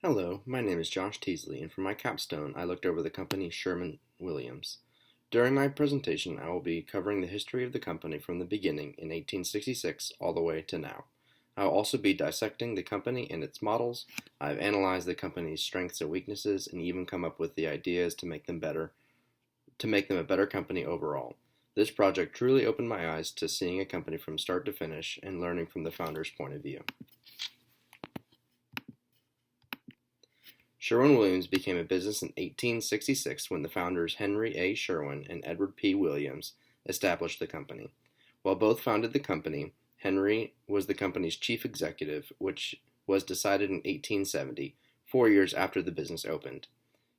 Hello, my name is Josh Teasley, and for my capstone, I looked over the company Sherwin-Williams. During my presentation, I will be covering the history of the company from the beginning in 1866 all the way to now. I will also be dissecting the company and its models. I've analyzed the company's strengths and weaknesses, and even come up with the ideas to make them a better company overall. This project truly opened my eyes to seeing a company from start to finish and learning from the founder's point of view. Sherwin-Williams became a business in 1866 when the founders Henry A. Sherwin and Edward P. Williams established the company. While both founded the company, Henry was the company's chief executive, which was decided in 1870, 4 years after the business opened.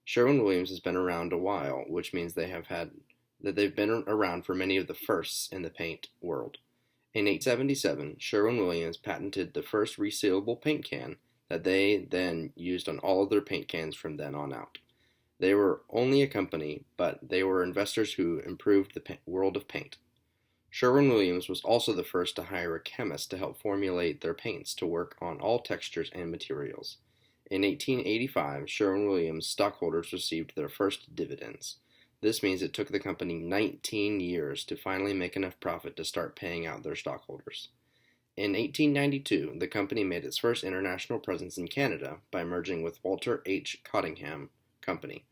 Sherwin-Williams has been around a while, which means they've been around for many of the firsts in the paint world. In 1877, Sherwin-Williams patented the first resealable paint can that they then used on all of their paint cans from then on out. They were only a company, but they were investors who improved the world of paint. Sherwin-Williams was also the first to hire a chemist to help formulate their paints to work on all textures and materials. In 1885, Sherwin-Williams stockholders received their first dividends. This means it took the company 19 years to finally make enough profit to start paying out their stockholders. In 1892, the company made its first international presence in Canada by merging with Walter H. Cottingham Company.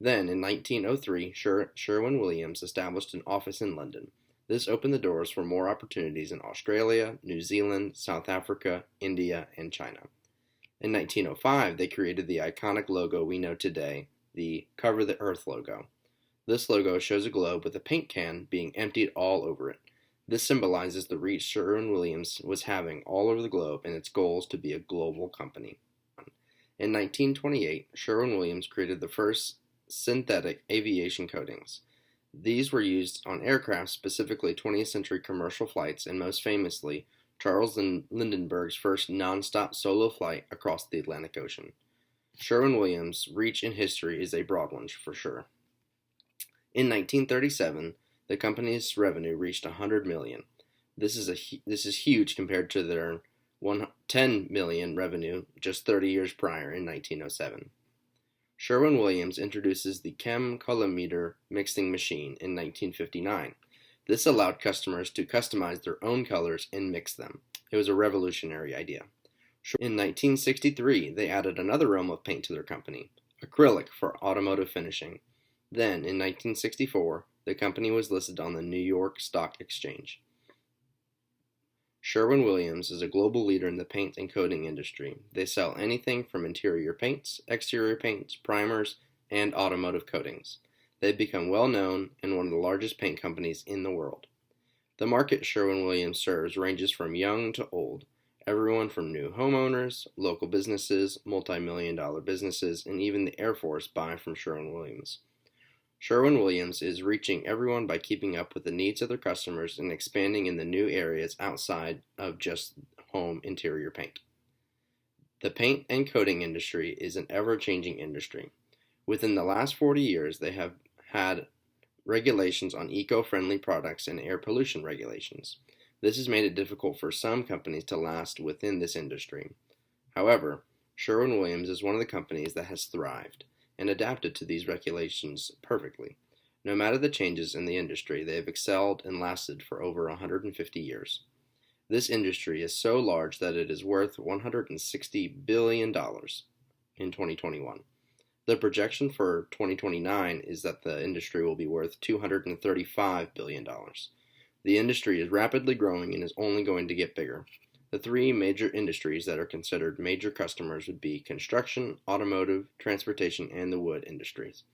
Then, in 1903, Sherwin-Williams established an office in London. This opened the doors for more opportunities in Australia, New Zealand, South Africa, India, and China. In 1905, they created the iconic logo we know today, the Cover the Earth logo. This logo shows a globe with a paint can being emptied all over it. This symbolizes the reach Sherwin-Williams was having all over the globe and its goals to be a global company. In 1928, Sherwin-Williams created the first synthetic aviation coatings. These were used on aircraft, specifically 20th century commercial flights, and most famously, Charles Lindbergh's first non-stop solo flight across the Atlantic Ocean. Sherwin-Williams' reach in history is a broad one for sure. In 1937, the company's revenue reached $100 million. This is huge compared to their $10 million revenue just 30 years prior in 1907. Sherwin-Williams introduces the Chem Colorimeter mixing machine in 1959. This allowed customers to customize their own colors and mix them. It was a revolutionary idea. In 1963, they added another realm of paint to their company, acrylic for automotive finishing. Then, in 1964, the company was listed on the New York Stock Exchange. Sherwin-Williams is a global leader in the paint and coating industry. They sell anything from interior paints, exterior paints, primers, and automotive coatings. They've become well known and one of the largest paint companies in the world. The market Sherwin-Williams serves ranges from young to old, everyone from new homeowners, local businesses, multi-million-dollar businesses, and even the Air Force buy from Sherwin-Williams. Sherwin-Williams is reaching everyone by keeping up with the needs of their customers and expanding in the new areas outside of just home interior paint. The paint and coating industry is an ever-changing industry. Within the last 40 years, they have had regulations on eco-friendly products and air pollution regulations. This has made it difficult for some companies to last within this industry. However, Sherwin-Williams is one of the companies that has thrived and adapted to these regulations perfectly. No matter the changes in the industry, they have excelled and lasted for over 150 years. This industry is so large that it is worth $160 billion in 2021. The projection for 2029 is that the industry will be worth $235 billion. The industry is rapidly growing and is only going to get bigger. The three major industries that are considered major customers would be construction, automotive, transportation, and the wood industries.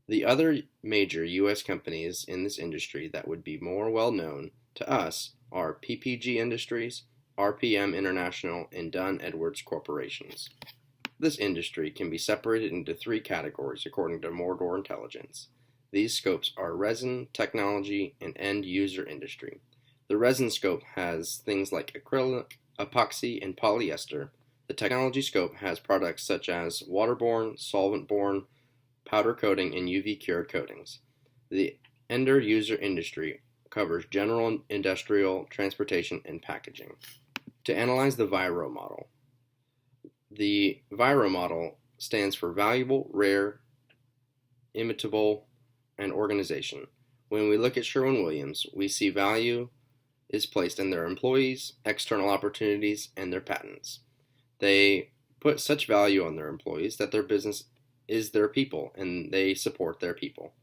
The other major U.S. companies in this industry that would be more well known to us are PPG Industries, RPM International, and Dunn Edwards Corporations. This industry can be separated into three categories according to Mordor Intelligence. These scopes are resin, technology, and end-user industry. The resin scope has things like acrylic, epoxy, and polyester. The technology scope has products such as waterborne, solvent-borne, powder coating, and UV-cured coatings. The end-user industry covers general industrial, transportation, and packaging. To analyze the Viro model. The VIRO model stands for valuable, rare, imitable, and organization. When we look at Sherwin-Williams, we see value is placed in their employees, external opportunities, and their patents. They put such value on their employees that their business is their people and they support their people.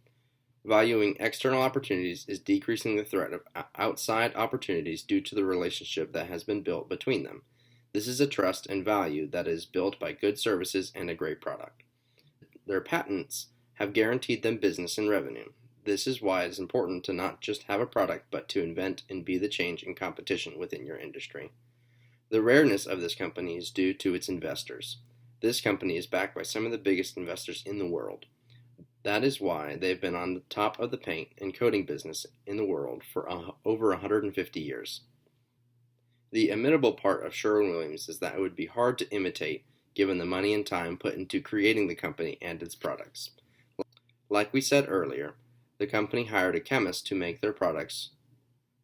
Valuing external opportunities is decreasing the threat of outside opportunities due to the relationship that has been built between them. This is a trust and value that is built by good services and a great product. Their patents have guaranteed them business and revenue. This is why it is important to not just have a product, but to invent and be the change in competition within your industry. The rareness of this company is due to its investors. This company is backed by some of the biggest investors in the world. That is why they've been on the top of the paint and coating business in the world for over 150 years. The imitable part of Sherwin-Williams is that it would be hard to imitate given the money and time put into creating the company and its products. Like we said earlier, the company hired a chemist to make their products,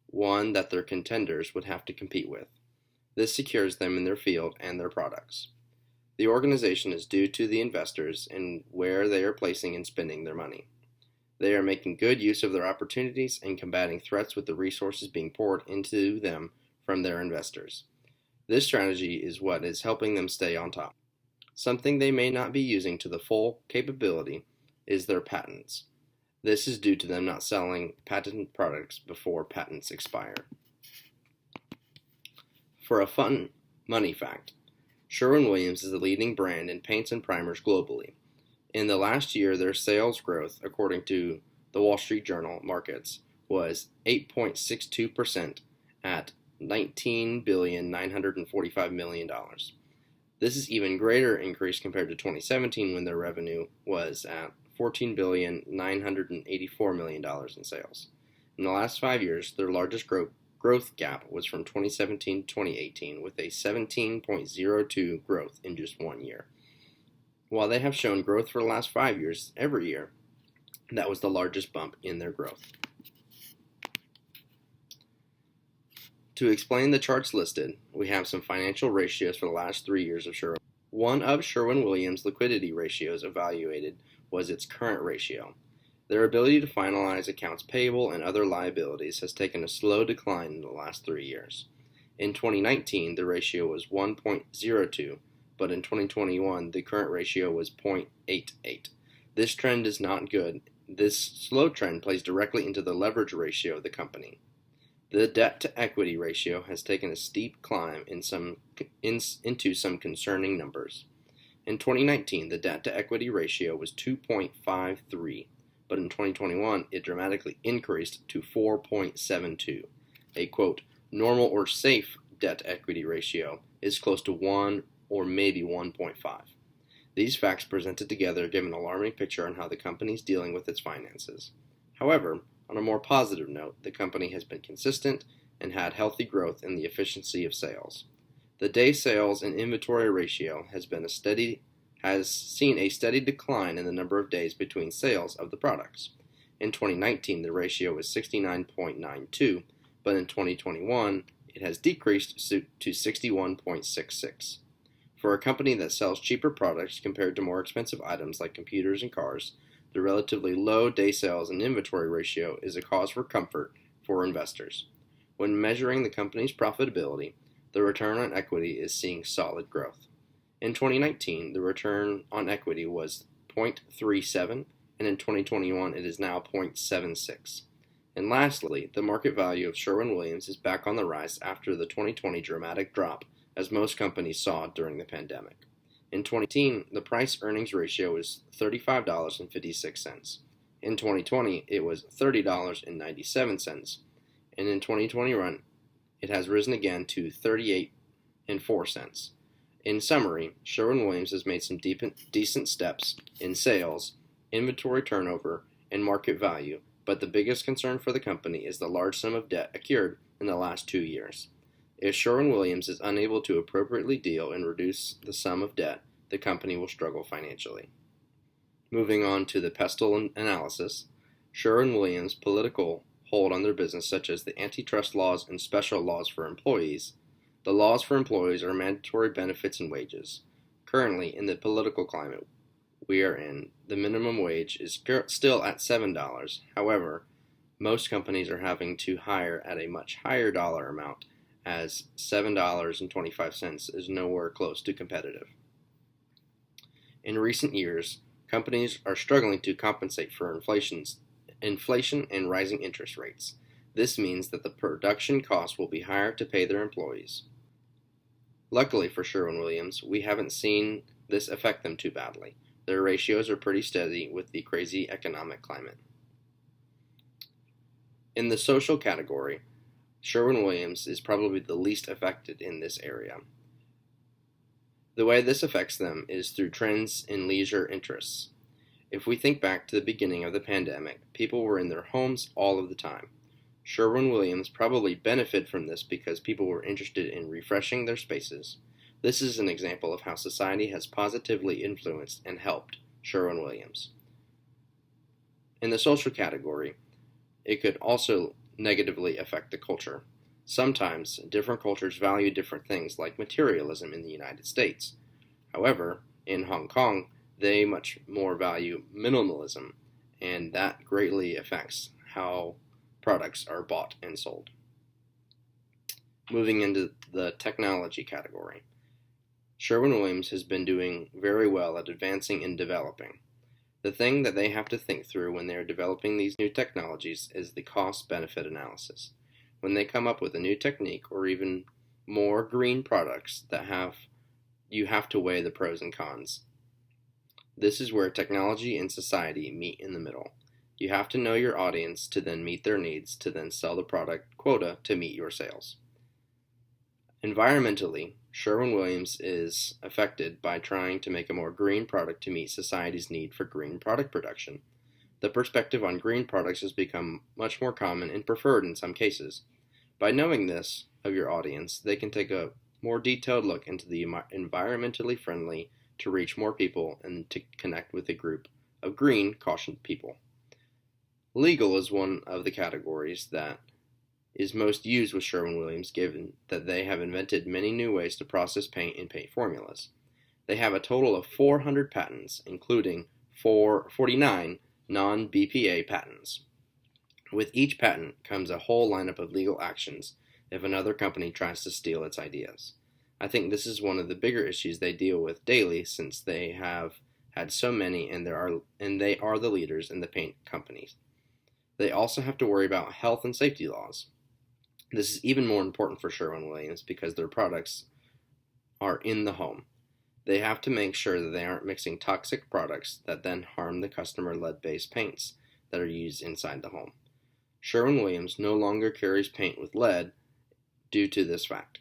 one that their contenders would have to compete with. This secures them in their field and their products. The organization is due to the investors and where they are placing and spending their money. They are making good use of their opportunities and combating threats with the resources being poured into them from their investors. This strategy is what is helping them stay on top. Something they may not be using to the full capability is their patents. This is due to them not selling patented products before patents expire. For a fun money fact, Sherwin-Williams is the leading brand in paints and primers globally. In the last year, their sales growth, according to the Wall Street Journal Markets, was 8.62% at $19,945,000,000. This is even greater increase compared to 2017 when their revenue was at $14,984,000,000 in sales. In the last 5 years, their largest growth gap was from 2017 to 2018 with a 17.02 growth in just 1 year. While they have shown growth for the last 5 years every year, that was the largest bump in their growth. To explain the charts listed, we have some financial ratios for the last 3 years of Sherwin. One of Sherwin-Williams' liquidity ratios evaluated was its current ratio. Their ability to finalize accounts payable and other liabilities has taken a slow decline in the last 3 years. In 2019, the ratio was 1.02, but in 2021, the current ratio was 0.88. This trend is not good. This slow trend plays directly into the leverage ratio of the company. The debt-to-equity ratio has taken a steep climb into some concerning numbers. In 2019, the debt-to-equity ratio was 2.53, but in 2021, it dramatically increased to 4.72. A, quote, normal or safe debt-to-equity ratio is close to 1 or maybe 1.5. These facts presented together give an alarming picture on how the company is dealing with its finances. However, on a more positive note, the company has been consistent and had healthy growth in the efficiency of sales. The day sales and inventory ratio has seen a steady decline in the number of days between sales of the products. In 2019, the ratio was 69.92, but in 2021, it has decreased to 61.66. For a company that sells cheaper products compared to more expensive items like computers and cars, the relatively low day sales and inventory ratio is a cause for comfort for investors. When measuring the company's profitability, the return on equity is seeing solid growth. In 2019, the return on equity was 0.37, and in 2021 it is now 0.76. And lastly, the market value of Sherwin-Williams is back on the rise after the 2020 dramatic drop, as most companies saw during the pandemic. In 2018, the price-earnings ratio was $35.56. In 2020, it was $30.97, and in 2021, it has risen again to $38.04. In summary, Sherwin-Williams has made some decent steps in sales, inventory turnover, and market value, but the biggest concern for the company is the large sum of debt accrued in the last 2 years. If Sherwin-Williams is unable to appropriately deal and reduce the sum of debt, the company will struggle financially. Moving on to the pestle analysis, Sherwin-Williams' political hold on their business, such as the antitrust laws and special laws for employees. The laws for employees are mandatory benefits and wages. Currently, in the political climate we are in, the minimum wage is still at $7. However, most companies are having to hire at a much higher dollar amount, as $7.25 is nowhere close to competitive. In recent years, companies are struggling to compensate for inflation and rising interest rates. This means that the production costs will be higher to pay their employees. Luckily for Sherwin-Williams, we haven't seen this affect them too badly. Their ratios are pretty steady with the crazy economic climate. In the social category, Sherwin-Williams is probably the least affected in this area. The way this affects them is through trends in leisure interests. If we think back to the beginning of the pandemic, people were in their homes all of the time. Sherwin-Williams probably benefited from this because people were interested in refreshing their spaces. This is an example of how society has positively influenced and helped Sherwin-Williams. In the social category, it could also negatively affect the culture. Sometimes, different cultures value different things, like materialism in the United States. However, in Hong Kong, they much more value minimalism, and that greatly affects how products are bought and sold. Moving into the technology category, Sherwin-Williams has been doing very well at advancing and developing. The thing that they have to think through when they are developing these new technologies is the cost-benefit analysis. When they come up with a new technique or even more green products you have to weigh the pros and cons. This is where technology and society meet in the middle. You have to know your audience to then meet their needs, to then sell the product quota to meet your sales. Environmentally, Sherwin-Williams is affected by trying to make a more green product to meet society's need for green product production. The perspective on green products has become much more common and preferred in some cases. By knowing this of your audience, they can take a more detailed look into the environmentally friendly to reach more people and to connect with a group of green, cautioned people. Legal is one of the categories that is most used with Sherwin-Williams, given that they have invented many new ways to process paint and paint formulas. They have a total of 400 patents, including 49 non-BPA patents. With each patent comes a whole lineup of legal actions if another company tries to steal its ideas. I think this is one of the bigger issues they deal with daily, since they have had so many and they are the leaders in the paint companies. They also have to worry about health and safety laws. This is even more important for Sherwin-Williams because their products are in the home. They have to make sure that they aren't mixing toxic products that then harm the customer lead-based paints that are used inside the home. Sherwin-Williams no longer carries paint with lead due to this fact.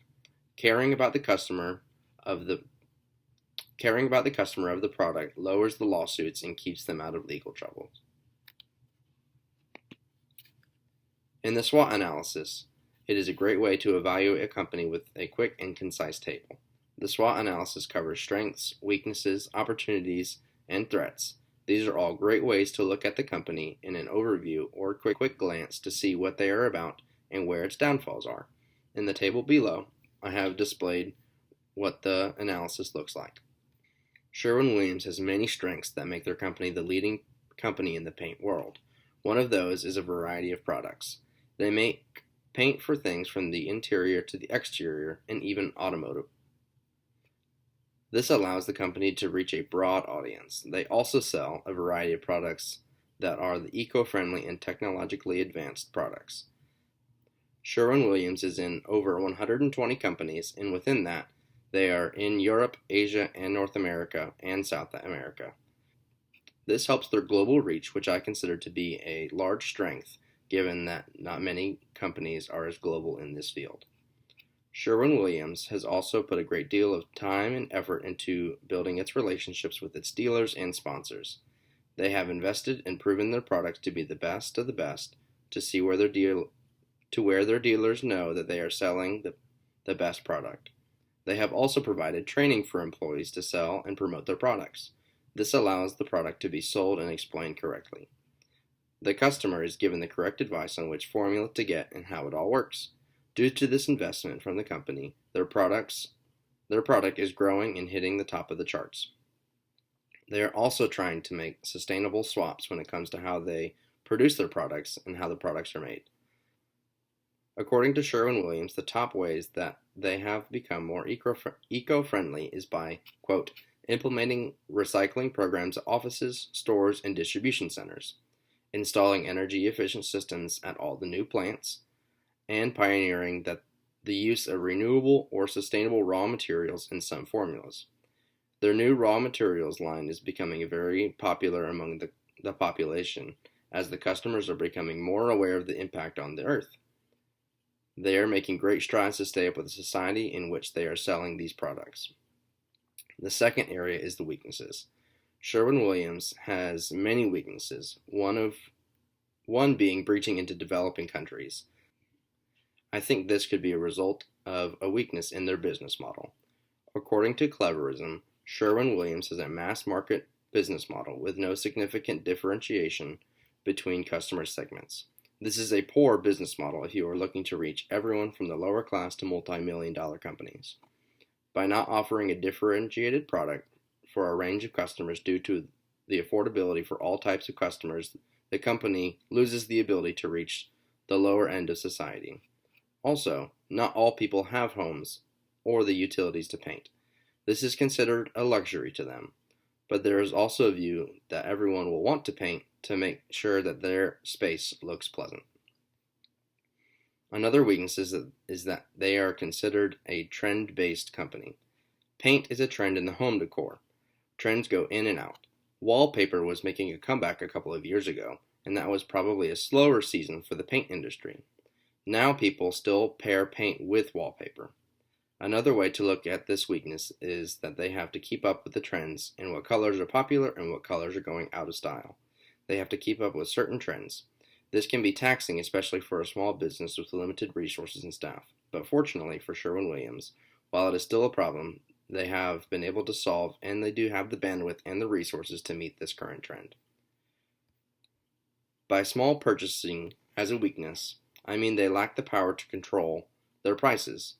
Caring about the customer of the product lowers the lawsuits and keeps them out of legal trouble. In the SWOT analysis, it is a great way to evaluate a company with a quick and concise table. The SWOT analysis covers strengths, weaknesses, opportunities, and threats. These are all great ways to look at the company in an overview or quick glance to see what they are about and where its downfalls are. In the table below, I have displayed what the analysis looks like. Sherwin-Williams has many strengths that make their company the leading company in the paint world. One of those is a variety of products. They make paint for things from the interior to the exterior and even automotive. This allows the company to reach a broad audience. They also sell a variety of products that are the eco-friendly and technologically advanced products. Sherwin-Williams is in over 120 companies, and within that, they are in Europe, Asia, and North America, and South America. This helps their global reach, which I consider to be a large strength, given that not many companies are as global in this field. Sherwin-Williams has also put a great deal of time and effort into building its relationships with its dealers and sponsors. They have invested and proven their products to be the best of the best where their dealers know that they are selling the best product. They have also provided training for employees to sell and promote their products. This allows the product to be sold and explained correctly. The customer is given the correct advice on which formula to get and how it all works. Due to this investment from the company, their products Their product is growing and hitting the top of the charts. They are also trying to make sustainable swaps when it comes to how they produce their products and how the products are made. According to Sherwin-Williams, the top ways that they have become more eco-friendly is by, quote, implementing recycling programs at offices, stores, and distribution centers, installing energy-efficient systems at all the new plants, and pioneering the use of renewable or sustainable raw materials in some formulas. Their new raw materials line is becoming very popular among the population as the customers are becoming more aware of the impact on the earth. They are making great strides to stay up with the society in which they are selling these products. The second area is the weaknesses. Sherwin-Williams has many weaknesses, one being breaching into developing countries. I think this could be a result of a weakness in their business model. According to Cleverism, Sherwin-Williams has a mass market business model with no significant differentiation between customer segments. This is a poor business model if you are looking to reach everyone from the lower class to multi-million-dollar companies. By not offering a differentiated product for a range of customers due to the affordability for all types of customers, the company loses the ability to reach the lower end of society. Also, not all people have homes or the utilities to paint. This is considered a luxury to them, but there is also a view that everyone will want to paint to make sure that their space looks pleasant. Another weakness is that they are considered a trend-based company. Paint is a trend in the home decor. Trends go in and out. Wallpaper was making a comeback a couple of years ago, and that was probably a slower season for the paint industry. Now people still pair paint with wallpaper. Another way to look at this weakness is that they have to keep up with the trends in what colors are popular and what colors are going out of style. They have to keep up with certain trends. This can be taxing, especially for a small business with limited resources and staff. But fortunately for Sherwin-Williams, while it is still a problem, they have been able to solve, and they do have the bandwidth and the resources to meet this current trend. By small purchasing as a weakness, I mean they lack the power to control their prices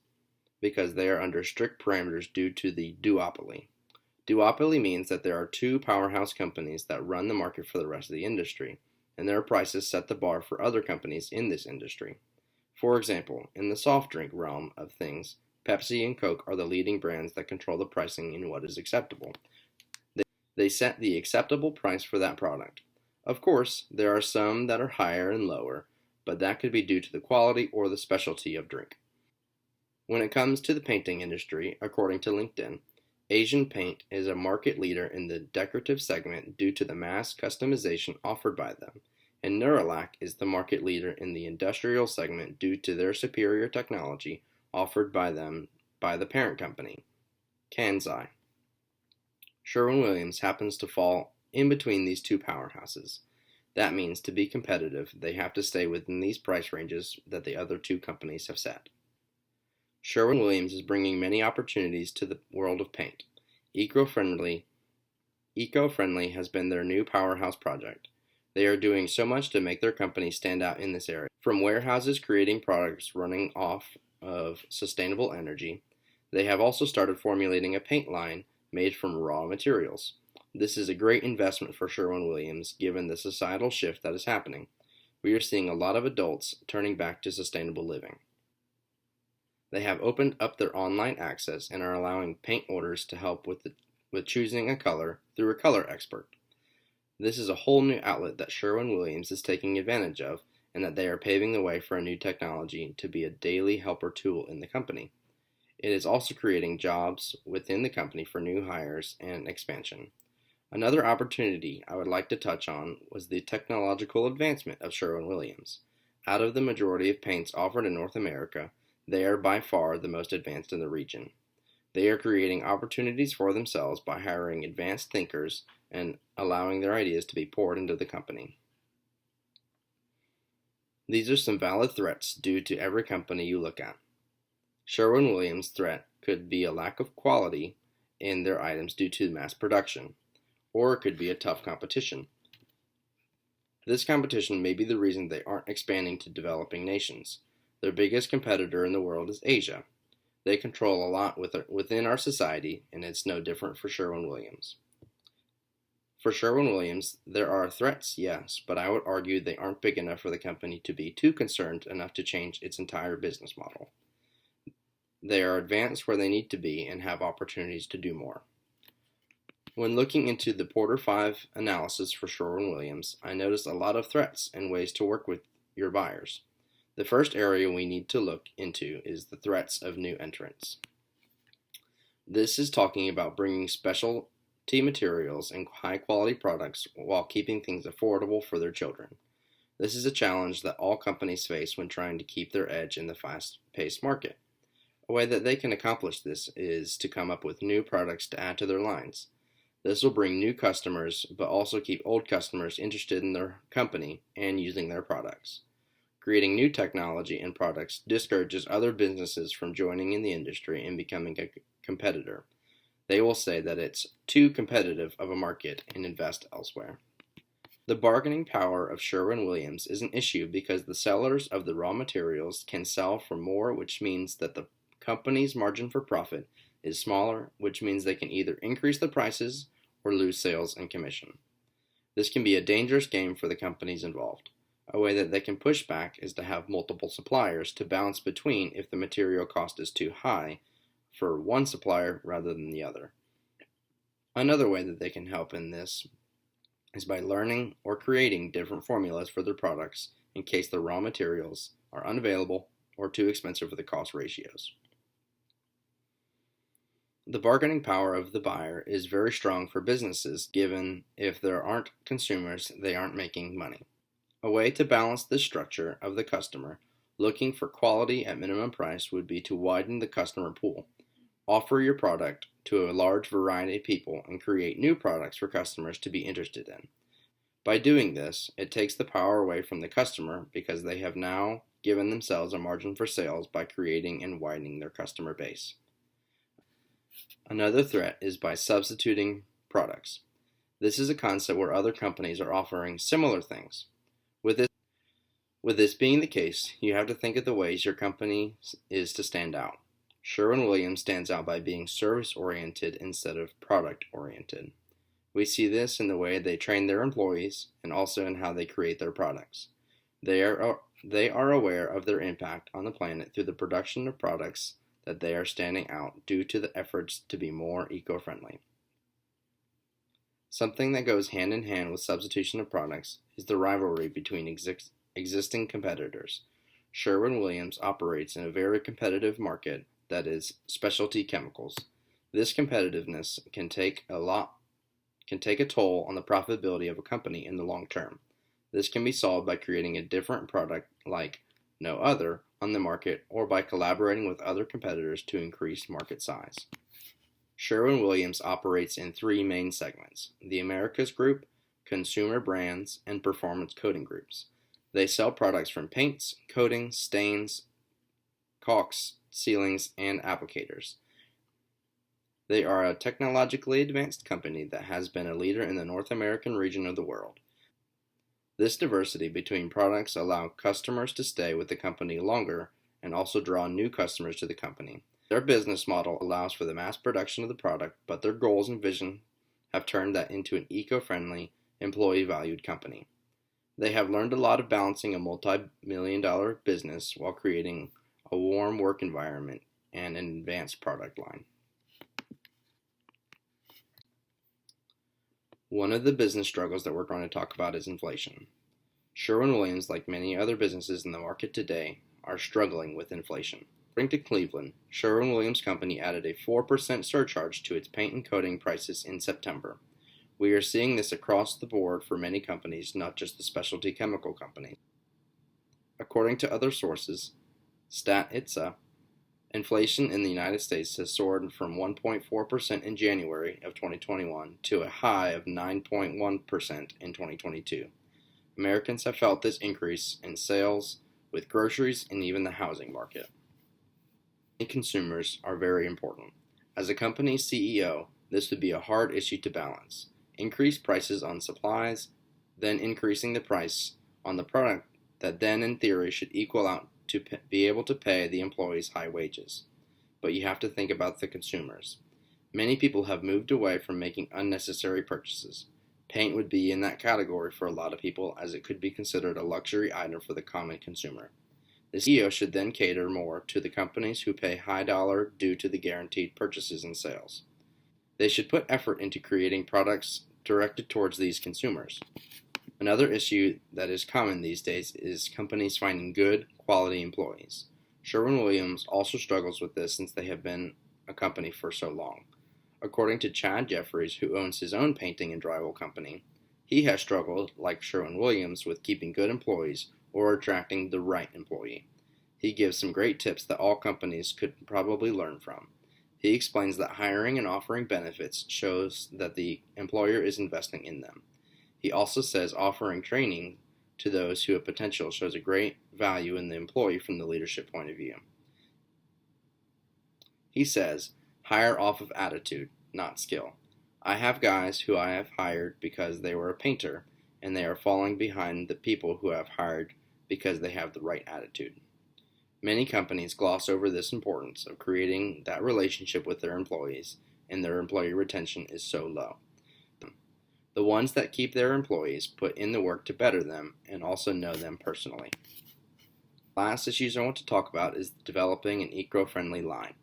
because they are under strict parameters due to the duopoly. Duopoly means that there are two powerhouse companies that run the market for the rest of the industry, and their prices set the bar for other companies in this industry. For example, in the soft drink realm of things, Pepsi and Coke are the leading brands that control the pricing in what is acceptable. They set the acceptable price for that product. Of course, there are some that are higher and lower, but that could be due to the quality or the specialty of drink. When it comes to the painting industry, according to LinkedIn, Asian Paint is a market leader in the decorative segment due to the mass customization offered by them, and Neuralac is the market leader in the industrial segment due to their superior technology offered by them by the parent company, Kansai. Sherwin-Williams happens to fall in between these two powerhouses. That means to be competitive, they have to stay within these price ranges that the other two companies have set. Sherwin-Williams is bringing many opportunities to the world of paint. Eco-friendly has been their new powerhouse project. They are doing so much to make their company stand out in this area. From warehouses creating products running off of sustainable energy, they have also started formulating a paint line made from raw materials. This is a great investment for Sherwin-Williams given the societal shift that is happening. We are seeing a lot of adults turning back to sustainable living. They have opened up their online access and are allowing paint orders to help with choosing a color through a color expert. This is a whole new outlet that Sherwin-Williams is taking advantage of, and that they are paving the way for a new technology to be a daily helper tool in the company. It is also creating jobs within the company for new hires and expansion. Another opportunity I would like to touch on was the technological advancement of Sherwin-Williams. Out of the majority of paints offered in North America, they are by far the most advanced in the region. They are creating opportunities for themselves by hiring advanced thinkers and allowing their ideas to be poured into the company. These are some valid threats due to every company you look at. Sherwin-Williams' threat could be a lack of quality in their items due to mass production, or it could be a tough competition. This competition may be the reason they aren't expanding to developing nations. Their biggest competitor in the world is Asia. They control a lot within our society, and it's no different for Sherwin-Williams. For Sherwin-Williams, there are threats, yes, but I would argue they aren't big enough for the company to be too concerned enough to change its entire business model. They are advanced where they need to be and have opportunities to do more. When looking into the Porter 5 analysis for Sherwin-Williams, I noticed a lot of threats and ways to work with your buyers. The first area we need to look into is the threats of new entrants. This is talking about bringing specialty materials and high-quality products while keeping things affordable for their children. This is a challenge that all companies face when trying to keep their edge in the fast-paced market. A way that they can accomplish this is to come up with new products to add to their lines. This will bring new customers, but also keep old customers interested in their company and using their products. Creating new technology and products discourages other businesses from joining in the industry and becoming a competitor. They will say that it's too competitive of a market and invest elsewhere. The bargaining power of Sherwin-Williams is an issue because the sellers of the raw materials can sell for more, which means that the company's margin for profit is smaller, which means they can either increase the prices or lose sales and commission. This can be a dangerous game for the companies involved. A way that they can push back is to have multiple suppliers to balance between if the material cost is too high for one supplier rather than the other. Another way that they can help in this is by learning or creating different formulas for their products in case the raw materials are unavailable or too expensive for the cost ratios. The bargaining power of the buyer is very strong for businesses given if there aren't consumers, they aren't making money. A way to balance this structure of the customer looking for quality at minimum price would be to widen the customer pool. Offer your product to a large variety of people and create new products for customers to be interested in. By doing this, it takes the power away from the customer because they have now given themselves a margin for sales by creating and widening their customer base. Another threat is by substituting products. This is a concept where other companies are offering similar things. With this being the case, you have to think of the ways your company is to stand out. Sherwin-Williams stands out by being service-oriented instead of product-oriented. We see this in the way they train their employees and also in how they create their products. They are aware of their impact on the planet through the production of products that they are standing out due to the efforts to be more eco-friendly. Something that goes hand in hand with substitution of products is the rivalry between existing competitors. Sherwin-Williams operates in a very competitive market that is specialty chemicals. This competitiveness can take a toll on the profitability of a company in the long term. This can be solved by creating a different product like no other on the market or by collaborating with other competitors to increase market size. Sherwin-Williams operates in three main segments: the Americas Group, Consumer Brands, and Performance Coating Groups. They sell products from paints, coatings, stains, caulks, sealings, and applicators. They are a technologically advanced company that has been a leader in the North American region of the world. This diversity between products allows customers to stay with the company longer and also draw new customers to the company. Their business model allows for the mass production of the product, but their goals and vision have turned that into an eco-friendly, employee-valued company. They have learned a lot of balancing a multi-million-dollar business while creating a warm work environment and an advanced product line. One of the business struggles that we're going to talk about is inflation. Sherwin-Williams, like many other businesses in the market today, are struggling with inflation. According to Cleveland, Sherwin-Williams Company added a 4% surcharge to its paint and coating prices in September. We are seeing this across the board for many companies, not just the specialty chemical companies. According to other sources, Stat-ITSA, inflation in the United States has soared from 1.4% in January of 2021 to a high of 9.1% in 2022. Americans have felt this increase in sales with groceries and even the housing market. Consumers are very important. As a company's CEO, this would be a hard issue to balance. Increase prices on supplies, then increasing the price on the product that then in theory should equal out to be able to pay the employees high wages. but you have to think about the consumers. Many people have moved away from making unnecessary purchases. Paint would be in that category for a lot of people, as it could be considered a luxury item for the common consumer. The CEO should then cater more to the companies who pay high dollar due to the guaranteed purchases and sales. They should put effort into creating products directed towards these consumers. Another issue that is common these days is companies finding good, quality employees. Sherwin-Williams also struggles with this since they have been a company for so long. According to Chad Jeffries, who owns his own painting and drywall company, he has struggled, like Sherwin-Williams, with keeping good employees or attracting the right employee. He gives some great tips that all companies could probably learn from. He explains that hiring and offering benefits shows that the employer is investing in them. He also says offering training to those who have potential shows a great value in the employee from the leadership point of view. He says, hire off of attitude, not skill. I have guys who I have hired because they were a painter, and they are falling behind the people who have hired because they have the right attitude. Many companies gloss over this importance of creating that relationship with their employees, and their employee retention is so low. The ones that keep their employees put in the work to better them and also know them personally. Last issues I want to talk about is developing an eco-friendly line.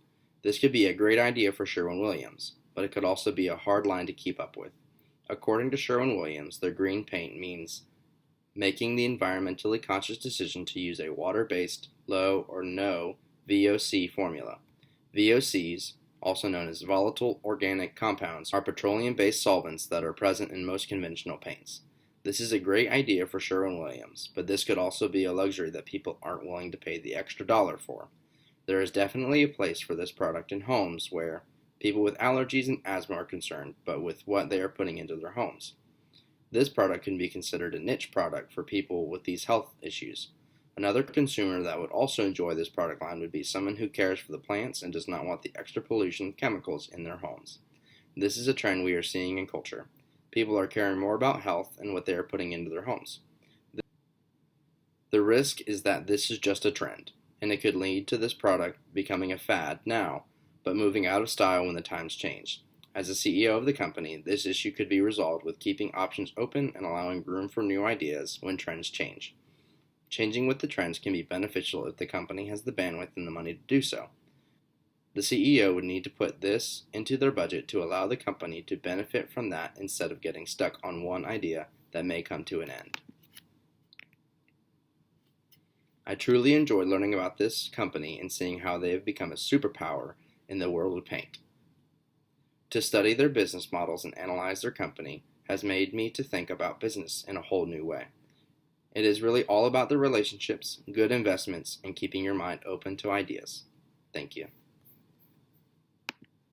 This could be a great idea for Sherwin-Williams, but it could also be a hard line to keep up with. According to Sherwin-Williams, their green paint means making the environmentally conscious decision to use a water-based, low or no VOC formula. VOCs, also known as volatile organic compounds, are petroleum-based solvents that are present in most conventional paints. This is a great idea for Sherwin-Williams, but this could also be a luxury that people aren't willing to pay the extra dollar for. There is definitely a place for this product in homes where people with allergies and asthma are concerned, but with what they are putting into their homes. This product can be considered a niche product for people with these health issues. Another consumer that would also enjoy this product line would be someone who cares for the plants and does not want the extra pollution chemicals in their homes. This is a trend we are seeing in culture. People are caring more about health and what they are putting into their homes. The risk is that this is just a trend, and it could lead to this product becoming a fad now, but moving out of style when the times change. As the CEO of the company, this issue could be resolved with keeping options open and allowing room for new ideas when trends change. Changing with the trends can be beneficial if the company has the bandwidth and the money to do so. The CEO would need to put this into their budget to allow the company to benefit from that instead of getting stuck on one idea that may come to an end. I truly enjoyed learning about this company and seeing how they have become a superpower in the world of paint. To study their business models and analyze their company has made me to think about business in a whole new way. It is really all about the relationships, good investments, and keeping your mind open to ideas. Thank you.